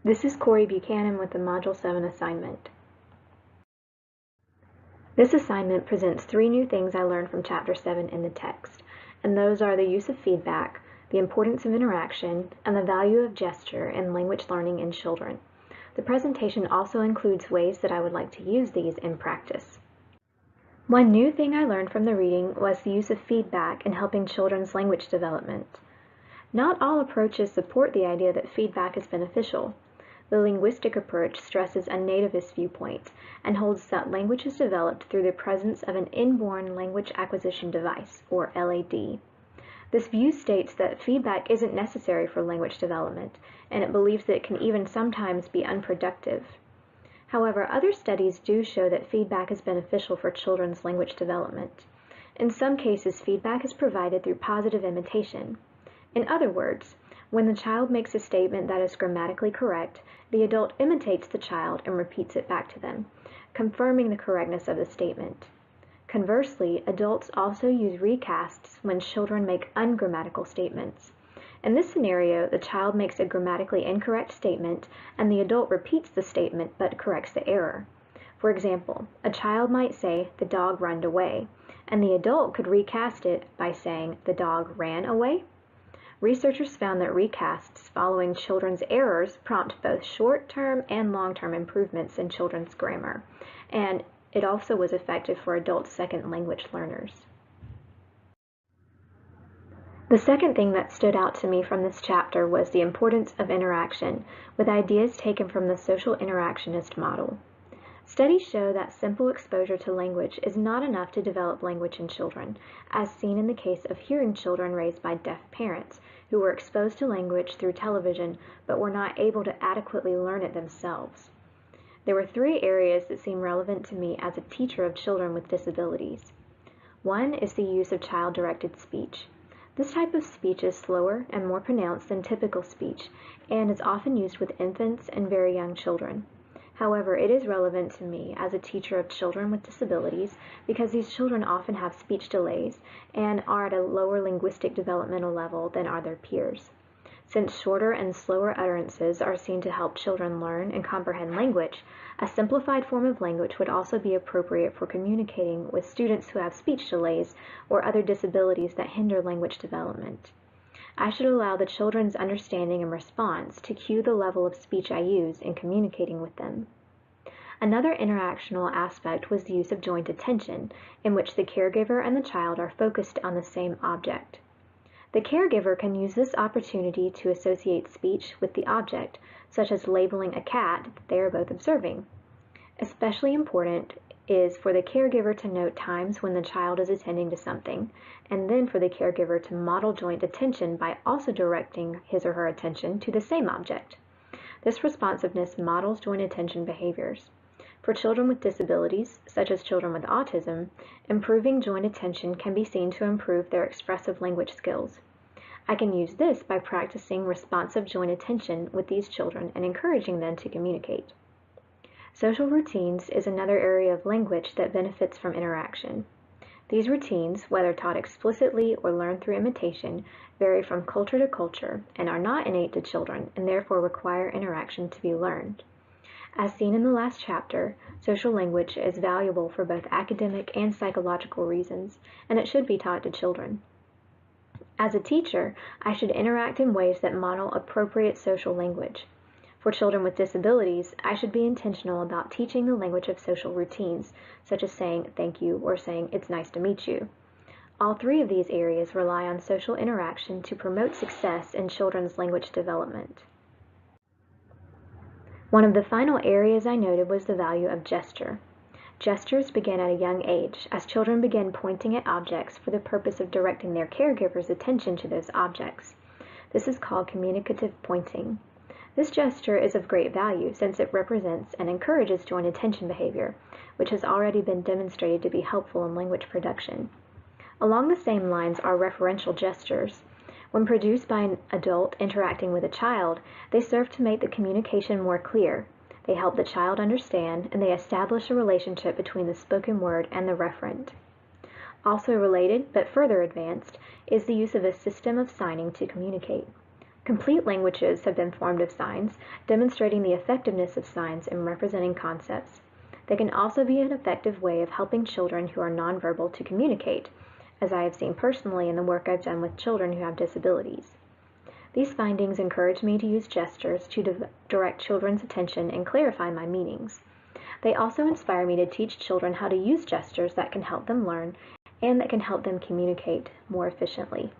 This is Corey Buchanan with the Module 7 assignment. This assignment presents 3 new things I learned from Chapter 7 in the text, and those are the use of feedback, the importance of interaction, and the value of gesture in language learning in children. The presentation also includes ways that I would like to use these in practice. One new thing I learned from the reading was the use of feedback in helping children's language development. Not all approaches support the idea that feedback is beneficial. The linguistic approach stresses a nativist viewpoint and holds that language is developed through the presence of an inborn language acquisition device, or LAD. This view states that feedback isn't necessary for language development, and it believes that it can even sometimes be unproductive. However, other studies do show that feedback is beneficial for children's language development. In some cases, feedback is provided through positive imitation. In other words, when the child makes a statement that is grammatically correct, the adult imitates the child and repeats it back to them, confirming the correctness of the statement. Conversely, adults also use recasts when children make ungrammatical statements. In this scenario, the child makes a grammatically incorrect statement, and the adult repeats the statement but corrects the error. For example, a child might say, "The dog runned away," and the adult could recast it by saying, "The dog ran away." Researchers found that recasts following children's errors prompt both short-term and long-term improvements in children's grammar, and it also was effective for adult second language learners. The second thing that stood out to me from this chapter was the importance of interaction, with ideas taken from the social interactionist model. Studies show that simple exposure to language is not enough to develop language in children, as seen in the case of hearing children raised by deaf parents who were exposed to language through television but were not able to adequately learn it themselves. There were 3 areas that seem relevant to me as a teacher of children with disabilities. One is the use of child-directed speech. This type of speech is slower and more pronounced than typical speech and is often used with infants and very young children. However, it is relevant to me as a teacher of children with disabilities because these children often have speech delays and are at a lower linguistic developmental level than are their peers. Since shorter and slower utterances are seen to help children learn and comprehend language, a simplified form of language would also be appropriate for communicating with students who have speech delays or other disabilities that hinder language development. I should allow the children's understanding and response to cue the level of speech I use in communicating with them. Another interactional aspect was the use of joint attention, in which the caregiver and the child are focused on the same object. The caregiver can use this opportunity to associate speech with the object, such as labeling a cat that they are both observing. Especially important is for the caregiver to note times when the child is attending to something, and then for the caregiver to model joint attention by also directing his or her attention to the same object. This responsiveness models joint attention behaviors. For children with disabilities, such as children with autism, improving joint attention can be seen to improve their expressive language skills. I can use this by practicing responsive joint attention with these children and encouraging them to communicate. Social routines is another area of language that benefits from interaction. These routines, whether taught explicitly or learned through imitation, vary from culture to culture and are not innate to children and therefore require interaction to be learned. As seen in the last chapter, social language is valuable for both academic and psychological reasons, and it should be taught to children. As a teacher, I should interact in ways that model appropriate social language. For children with disabilities, I should be intentional about teaching the language of social routines, such as saying thank you or saying it's nice to meet you. All 3 of these areas rely on social interaction to promote success in children's language development. One of the final areas I noted was the value of gesture. Gestures begin at a young age, as children begin pointing at objects for the purpose of directing their caregiver's attention to those objects. This is called communicative pointing. This gesture is of great value since it represents and encourages joint attention behavior, which has already been demonstrated to be helpful in language production. Along the same lines are referential gestures. When produced by an adult interacting with a child, they serve to make the communication more clear. They help the child understand, and they establish a relationship between the spoken word and the referent. Also related, but further advanced, is the use of a system of signing to communicate. Complete languages have been formed of signs, demonstrating the effectiveness of signs in representing concepts. They can also be an effective way of helping children who are nonverbal to communicate, as I have seen personally in the work I've done with children who have disabilities. These findings encourage me to use gestures to direct children's attention and clarify my meanings. They also inspire me to teach children how to use gestures that can help them learn and that can help them communicate more efficiently.